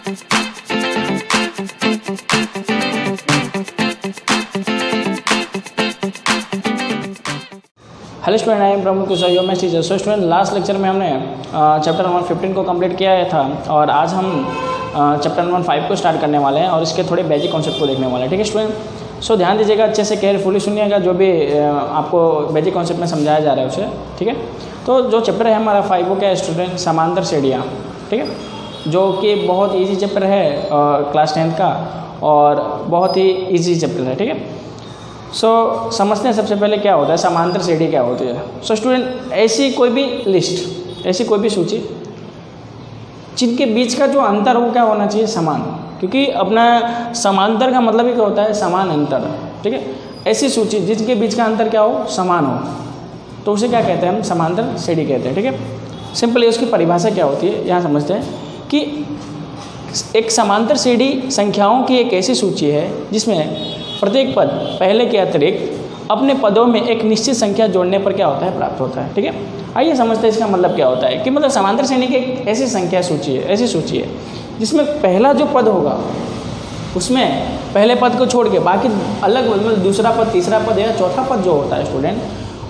Hello student, I am Pramukh Kushal, your maths teacher. So student, last lecture में हमने chapter number 15 को complete किया था और आज हम चैप्टर नंबर 5 को स्टार्ट करने वाले हैं और इसके थोड़े बेसिक कॉन्सेप्ट को देखने वाले हैं। ठीक है स्टूडेंट, सो ध्यान दीजिएगा, अच्छे से केयरफुली सुनिएगा जो भी आपको बेसिक कॉन्सेप्ट में समझाया जा रहा है उसे। ठीक है, तो जो चैप्टर है हमारा 5 वो क्या है स्टूडेंट, समांतर श्रेणियाँ। ठीक है, जो कि बहुत ईजी चैप्टर है क्लास 10 का और बहुत ही ईजी चैप्टर है। ठीक है, सो समझते हैं सबसे पहले क्या होता है समांतर श्रेणी क्या होती है। सो स्टूडेंट, ऐसी कोई भी लिस्ट, ऐसी कोई भी सूची जिनके बीच का जो अंतर हो क्या होना चाहिए, समान। क्योंकि अपना समांतर का मतलब ही क्या होता है, समान अंतर। ठीक है, ऐसी सूची जिनके बीच का अंतर क्या हो, समान हो, तो उसे क्या कहते हैं, हम समांतर श्रेणी कहते हैं। ठीक है, सिंपली उसकी परिभाषा क्या होती है यहाँ समझते हैं कि एक समांतर श्रेणी संख्याओं की एक ऐसी सूची है जिसमें प्रत्येक पद पहले के अतिरिक्त अपने पदों में एक निश्चित संख्या जोड़ने पर क्या होता है, प्राप्त होता है। ठीक है, आइए समझते हैं इसका मतलब क्या होता है कि मतलब समांतर श्रेणी की एक ऐसी संख्या सूची है, ऐसी सूची है जिसमें पहला जो पद होगा उसमें पहले पद को छोड़ के बाकी अलग मतलब दूसरा पद, तीसरा पद या चौथा पद जो होता है स्टूडेंट,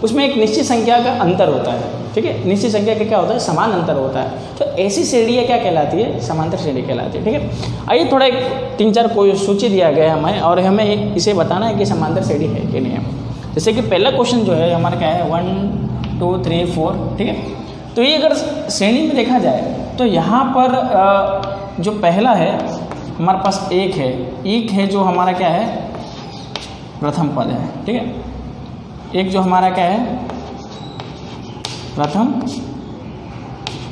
उसमें एक निश्चित संख्या का अंतर होता है। ठीक है, निश्चित संख्या का क्या होता है, समान अंतर होता है। तो ऐसी श्रेणी क्या कहलाती है, समांतर श्रेणी कहलाती है। ठीक है, आइए थोड़ा एक 3-4 कोई सूची दिया गया है हमें और हमें इसे बताना है कि समांतर श्रेणी है कि नहीं है। जैसे कि पहला क्वेश्चन जो है हमारा क्या है, 1 2 3 4। ठीक है, तो ये अगर श्रेणी में देखा जाए तो यहाँ पर जो पहला है हमारे पास एक है जो हमारा क्या है, प्रथम पद है। ठीक है, एक जो हमारा क्या है, प्रथम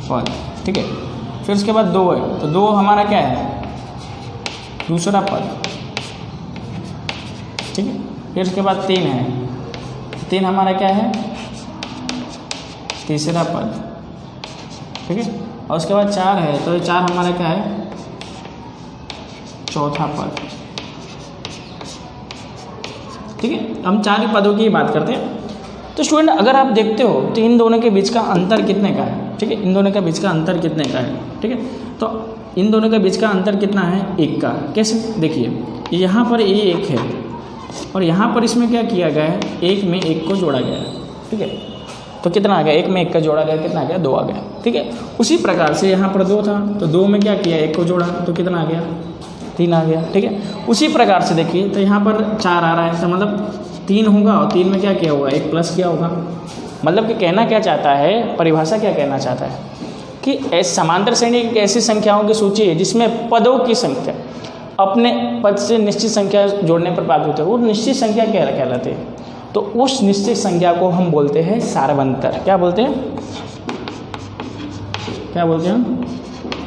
पद। ठीक है, फिर उसके बाद 2 है, तो 2 हमारा क्या है, दूसरा पद। ठीक है, फिर उसके बाद 3 है, 3 हमारा क्या है, तीसरा पद। ठीक है, और उसके बाद 4 है, तो 4 हमारा क्या है, चौथा पद। ठीक है, हम 4 ही पदों की बात करते हैं। तो स्टूडेंट, अगर आप देखते हो तो इन दोनों के बीच का अंतर कितने का है। ठीक है, इन दोनों के बीच का अंतर कितने का है। ठीक है, तो इन दोनों के बीच का अंतर कितना है, 1 का। कैसे, देखिए यहाँ पर ये 1 है और यहाँ पर इसमें क्या किया गया है, 1 में 1 को जोड़ा गया है। ठीक है, तो कितना आ गया, 1 में 1 का जोड़ा गया, कितना आ गया, 2 आ गया। ठीक है, उसी प्रकार से यहाँ पर 2 था तो 2 में क्या किया, 1 को जोड़ा तो कितना आ गया, 3 आ गया। ठीक है, उसी प्रकार से देखिए तो यहाँ पर 4 आ रहा है, तो मतलब 3 होगा और 3 में क्या किया होगा, 1 प्लस किया होगा। मतलब कि कहना क्या चाहता है, परिभाषा क्या कहना चाहता है कि समांतर श्रेणी एक ऐसी संख्याओं की सूची है जिसमें पदों की संख्या अपने पद से निश्चित संख्या जोड़ने पर प्राप्त होती है। वो निश्चित संख्या क्या कहलाती है, तो उस निश्चित संख्या को हम बोलते हैं सार्वंतर। क्या बोलते हैं, क्या बोलते हैं हम,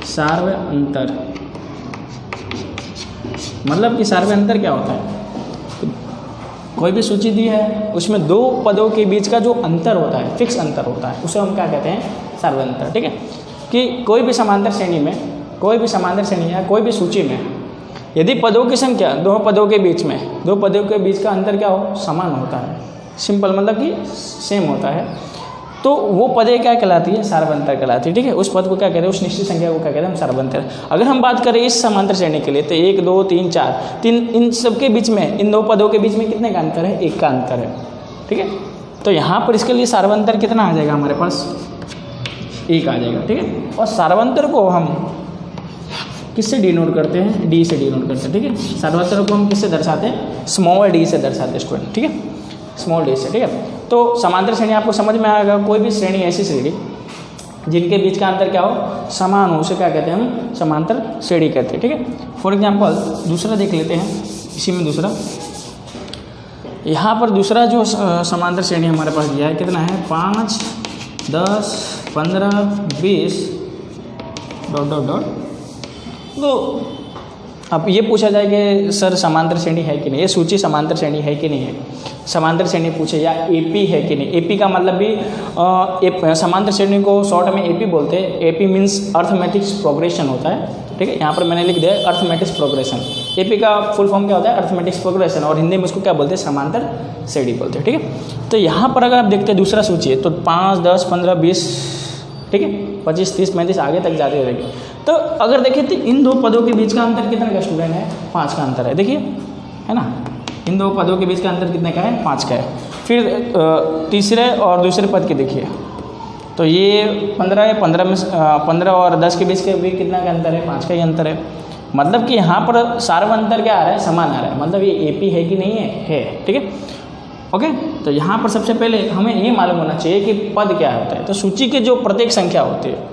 सार्वंतर। मतलब कि सार्वंतर क्या होता है, कोई भी सूची दी है उसमें 2 पदों के बीच का जो अंतर होता है, फिक्स अंतर होता है, उसे हम क्या कहते हैं, सार्वंतर। ठीक है, कि कोई भी समांतर श्रेणी में, कोई भी समांतर श्रेणी या कोई भी सूची में यदि पदों की संख्या 2 पदों के बीच में, 2 पदों के बीच का अंतर क्या हो, समान होता है, सिंपल मतलब कि सेम होता है, तो वो पदें क्या कहलाती है, सार्वंतर कहलाती है। ठीक है, उस पद को क्या कहते हैं, उस निश्चित संख्या को क्या कहते हैं, हम सार्वंतर। अगर हम बात करें इस समांतर श्रेणी के लिए तो 1 2 3 4 इन सब के बीच में, इन 2 पदों के बीच में कितने का अंतर है, 1 का अंतर है। ठीक है, तो यहाँ पर इसके लिए सार्वंतर कितना आ जाएगा, हमारे पास 1 आ जाएगा। ठीक है, और सार्वंतर को हम किससे डिनोट करते हैं, डी से डिनोट करते हैं। ठीक है, सार्वंतर को हम किससे दर्शाते हैं, स्मॉल डी से दर्शाते हैं स्टूडेंट। ठीक है, स्मॉल डी से। ठीक है, तो समांतर श्रेणी आपको समझ में आएगा, कोई भी श्रेणी, ऐसी श्रेणी जिनके बीच का अंतर क्या हो, समान हो, उसे क्या कहते हैं, हम समांतर श्रेणी कहते हैं। ठीक है, फॉर एग्जांपल दूसरा देख लेते हैं, इसी में दूसरा, यहाँ पर दूसरा जो समांतर श्रेणी हमारे पास दिया है कितना है, 5 10 15 20 ... तो अब ये पूछा जाए कि सर समांतर श्रेणी है कि नहीं, ये सूची समांतर श्रेणी है कि नहीं है, समांतर श्रेणी पूछे या एपी है कि नहीं। एपी का मतलब भी समांतर श्रेणी को शॉर्ट में एपी बोलते हैं। एपी मीन्स अर्थमेटिक्स प्रोग्रेशन होता है। ठीक है, यहाँ पर मैंने लिख दिया अर्थमेटिक्स प्रोग्रेशन। एपी का फुल फॉर्म क्या होता है, अर्थमेटिक्स प्रोग्रेशन, और हिंदी में उसको क्या बोलते हैं, समांतर श्रेणी बोलते हैं। ठीक है, तो यहाँ पर अगर आप देखते हैं दूसरा सूची है तो 5 10 15 20, ठीक है, 25 30 35 आगे तक जाते रहेंगे। तो अगर देखें तो इन दो पदों के बीच का अंतर कितने का स्टूडेंट है? 5 का अंतर है, देखिए, है ना। इन दो पदों के बीच का अंतर कितने का है? 5 का है। फिर तीसरे और दूसरे पद के देखिए, तो ये 15 है, 15 में 15 और 10 के बीच के भी कितना का अंतर है? 5 का ही अंतर है। मतलब कि यहाँ पर सार्वंतर क्या आ रहा है? समान आ रहा है। मतलब ये AP है कि नहीं है? है, ठीक है, ओके। तो यहाँ पर सबसे पहले हमें ये मालूम होना चाहिए कि पद क्या होता है। तो सूची के जो प्रत्येक संख्या होती है,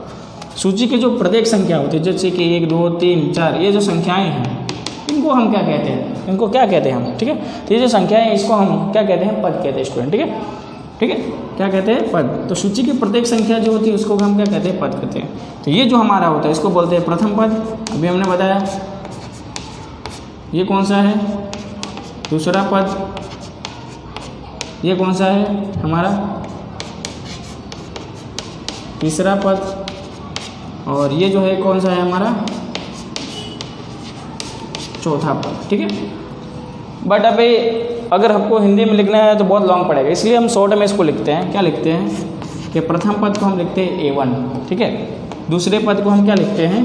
सूची की जो प्रत्येक संख्या होती है, जैसे कि 1 2 3 4, ये जो संख्याएँ हैं इनको हम क्या कहते हैं? इनको क्या कहते हैं हम? ठीक है, तो ये जो संख्याएँ हैं इसको हम क्या कहते हैं? पद कहते हैं स्टूडेंट, ठीक है, ठीक है, क्या कहते हैं? पद। तो सूची की प्रत्येक संख्या जो होती है उसको हम क्या कहते हैं? पद कहते हैं। तो ये जो हमारा होता है इसको बोलते हैं प्रथम पद, अभी हमने बताया। ये कौन सा है? दूसरा पद। ये कौन सा है हमारा? तीसरा पद। और ये जो है कौन सा है हमारा? चौथा पद, ठीक है। बट अभी अगर हमको हिंदी में लिखना है तो बहुत लॉन्ग पड़ेगा, इसलिए हम शॉर्ट में इसको लिखते हैं। क्या लिखते हैं कि प्रथम पद को हम लिखते हैं A1, ठीक है। दूसरे पद को हम क्या लिखते हैं?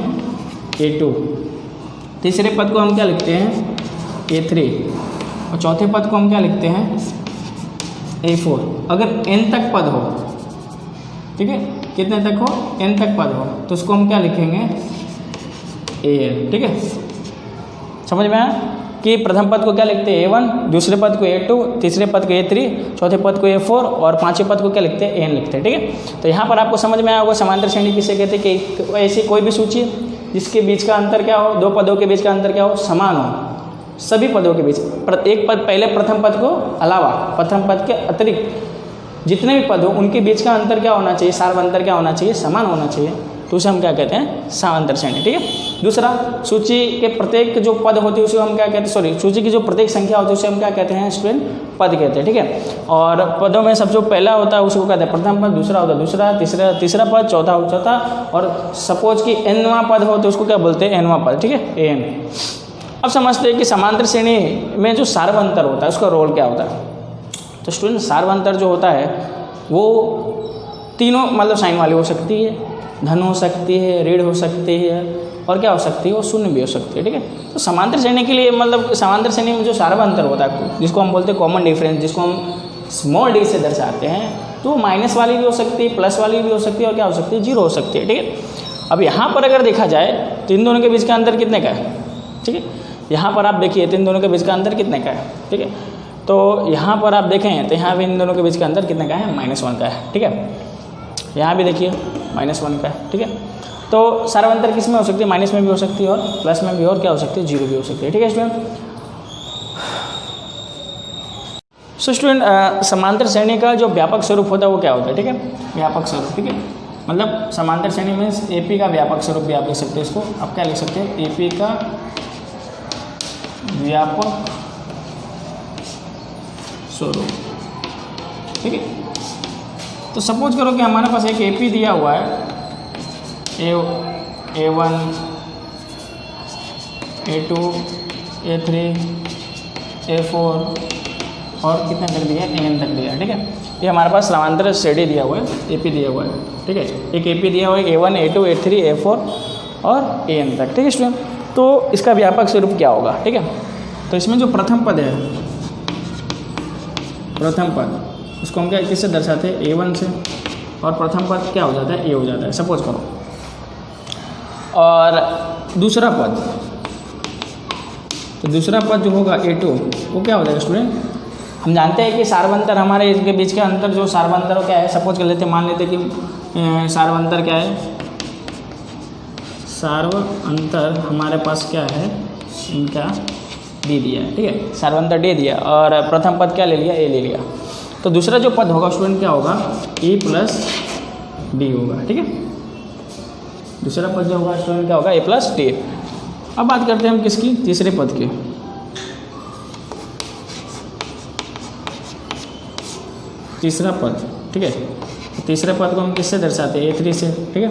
A2। तीसरे पद को हम क्या लिखते हैं? A3। और चौथे पद को हम क्या लिखते हैं? A4। अगर n तक पद हो, ठीक है, कितने तक हो? n तक पद हो, तो उसको हम क्या लिखेंगे? AN, ठीक है। समझ में आया कि प्रथम पद को क्या लिखते हैं? A1, दूसरे पद को A2, तीसरे पद को A3, चौथे पद को A4 और पांचवें पद को क्या लिखते हैं? AN लिखते हैं, ठीक है। तो यहाँ पर आपको समझ में आया होगा समांतर श्रेणी किसे कहते हैं कि ऐसी कोई भी सूची जिसके बीच का अंतर क्या हो? दो पदों के बीच का अंतर क्या हो? समान हो। सभी पदों के बीच एक पद पहले प्रथम पद को अलावा, प्रथम पद के अतिरिक्त जितने भी पद हो उनके बीच का अंतर क्या होना चाहिए? सार्वंतर क्या होना चाहिए? समान होना चाहिए। तो उसे हम क्या कहते हैं? समांतर श्रेणी, ठीक है। दूसरा, सूची के प्रत्येक जो पद होती है उसे हम क्या कहते हैं? सॉरी, सूची की जो प्रत्येक संख्या होती है उसे हम क्या कहते हैं स्टूडेंट? पद कहते हैं, ठीक है। और पदों में सबसे पहला होता है उसको कहते हैं प्रथम पद, दूसरा होता है दूसरा, तीसरा पद, चौथा, और सपोज कि nवां पद हो तो उसको क्या बोलते हैं? nवां पद, ठीक है, AN। अब समझते हैं कि समांतर श्रेणी में जो सार्वंतर होता है उसका रोल क्या होता है। तो स्टूडेंट सार्वंतर जो होता है वो तीनों मतलब साइन वाली हो सकती है, धन हो सकती है, ऋण हो सकती है, और क्या हो सकती है? वो शून्य भी हो सकती है, ठीक है। तो समांतर श्रेणी के लिए मतलब समांतर श्रेणी में जो सार्वंतर होता है जिसको हम बोलते हैं कॉमन डिफरेंस, जिसको हम स्मॉल d से दर्शाते हैं, तो वो माइनस वाली भी हो सकती है, प्लस वाली भी हो सकती है, और क्या हो सकती है? 0 हो सकती है, ठीक है। अब यहाँ पर अगर देखा जाए तो इन दोनों के बीच का अंतर कितने का है? ठीक है, यहाँ पर आप देखिए तो इन दोनों के बीच का अंतर कितने का है? ठीक है, तो यहाँ पर आप देखें तो यहाँ भी इन दोनों के बीच का अंतर कितने का है? -1 का है, ठीक है। यहाँ भी देखिए -1 का है, ठीक है। तो सार्वंतर किस में हो सकती है? माइनस में भी हो सकती है और प्लस में भी, और क्या हो सकती है? 0 भी हो सकती है, ठीक है स्टूडेंट। सो स्टूडेंट समांतर श्रेणी का जो व्यापक स्वरूप होता है वो क्या होता है? ठीक है, व्यापक स्वरूप, ठीक है। मतलब समांतर श्रेणी में AP का व्यापक स्वरूप भी आप लिख सकते हैं। इसको आप क्या लिख सकते हैं? AP का व्यापक स्वरूप, ठीक है। तो सपोज करो कि हमारे पास एक AP दिया हुआ है, A1, A2, A3, A4 और कितने तक दिया? AN तक दिया, ठीक है। ये हमारे पास समांतर श्रेणी दिया हुआ है, AP दिया हुआ है, ठीक है। एक AP दिया हुआ है A1, A2, A3, A4 और AN तक, ठीक है स्टूडेंट। तो इसका व्यापक स्वरूप क्या होगा? ठीक है, तो इसमें जो प्रथम पद है, प्रथम पद उसको हम क्या किससे दर्शाते हैं? A1 से, और प्रथम पद क्या हो जाता है? A हो जाता है, सपोज करो। और दूसरा पद, तो दूसरा पद जो होगा A2 वो क्या हो जाएगा स्टूडेंट? हम जानते हैं कि सार्वंतर हमारे इसके बीच के अंतर जो सार्वंतर क्या है, सपोज कर लेते हैं, मान लेते हैं कि सार्वंतर क्या है? सार्वंतर हमारे पास क्या है? इनका D दिया है, ठीक है, सार्वंतर D दिया, और प्रथम पद क्या ले लिया? A ले लिया। तो दूसरा जो पद होगा स्टूडेंट क्या होगा? E + D होगा, ठीक है। दूसरा पद जो होगा स्टूडेंट क्या होगा? A + D। अब बात करते हैं हम किसकी? तीसरे पद की। तीसरा पद, ठीक है, तीसरे पद को हम किससे दर्शाते हैं? A3 से, ठीक है।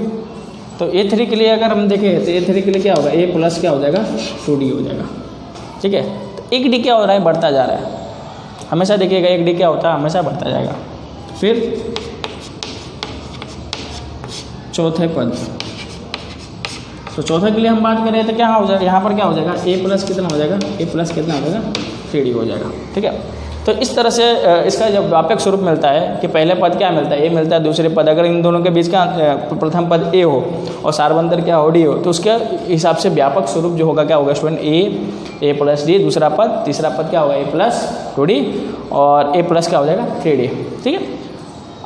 तो A3 के लिए अगर हम देखें तो A3 के लिए क्या होगा? A + क्या हो जाएगा? 2D हो जाएगा, ठीक है। तो एक D क्या हो रहा है? बढ़ता जा रहा है, हमेशा देखिएगा एक D क्या होता है? हमेशा बढ़ता जाएगा। फिर चौथे पद, तो चौथा के लिए हम बात करें तो क्या हो जाएगा, यहाँ पर क्या हो जाएगा, ए प्लस कितना हो जाएगा, ए प्लस कितना हो जाएगा, 3d हो जाएगा। ठीक है, तो इस तरह से इसका जब व्यापक स्वरूप मिलता है कि पहले पद क्या मिलता है, ए मिलता है, दूसरे पद अगर इन दोनों के बीच का प्रथम पद ए हो और सार्वंतर क्या हो, डी हो, तो उसके हिसाब से व्यापक स्वरूप जो होगा क्या होगा स्टूडेंट, ए प्लस डी, दूसरा पद, तीसरा पद क्या होगा, ए प्लस 2d और ए प्लस क्या हो जाएगा 3d। ठीक है,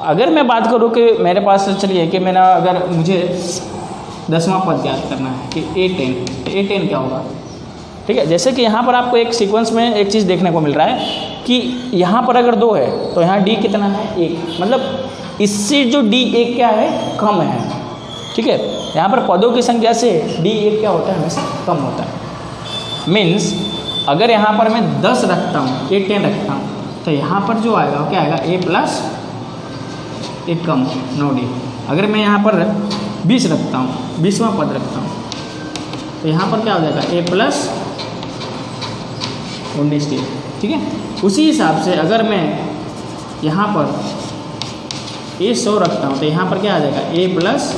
अगर मैं बात करूँ कि मेरे पास चलिए कि मैंने अगर मुझे 10वां पद ज्ञात करना है कि a10 क्या होगा। ठीक है, जैसे कि यहाँ पर आपको एक सीक्वेंस में एक चीज़ देखने को मिल रहा है कि यहाँ पर अगर 2 है तो यहाँ d कितना है, 1, मतलब इससे जो d 1 क्या है, कम है। ठीक है, यहाँ पर पदों की संख्या से d 1 क्या होता है, हमेशा कम होता है। मीन्स अगर यहाँ पर मैं 10 रखता हूँ, a10 रखता हूँ, तो यहाँ पर जो आएगा वो क्या आएगा, a प्लस 1 कम 9d। अगर मैं यहाँ पर 20 रखता हूँ, 20वां पद रखता हूँ, तो यहाँ पर क्या हो जाएगा, a प्लस 19d। ठीक है, उसी हिसाब से अगर मैं यहाँ पर a 100 रखता हूँ, तो यहाँ पर क्या आ जाएगा, a प्लस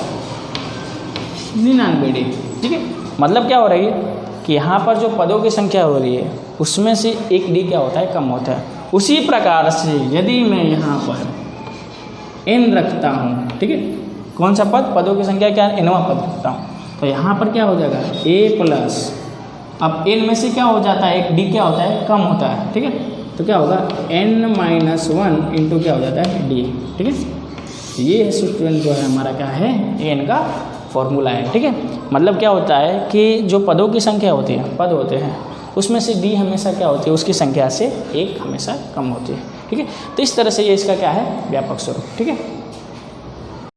99d। ठीक है, मतलब क्या हो रही है कि यहाँ पर जो पदों की संख्या हो रही है उसमें से एक d क्या होता है, कम होता है। उसी प्रकार से यदि मैं यहाँ पर n रखता हूँ, ठीक है, कौन सा पद, पदों की संख्या क्या है, nवां पद रखता हूँ, तो यहाँ पर क्या हो जाएगा, a प्लस, अब n में से क्या हो जाता है, एक d क्या होता है, कम होता है। ठीक है, तो क्या होगा, n-1 इंटू क्या हो जाता है, d। ठीक है, ये स्टूडेंट जो है हमारा क्या है, n का फॉर्मूला है। ठीक है, मतलब क्या होता है कि जो पदों की संख्या होती है, पद होते हैं, उसमें से d हमेशा क्या होती है, उसकी संख्या से 1 हमेशा कम होती है। ठीक है, तो इस तरह से ये इसका क्या है, व्यापक स्वरूप। ठीक है।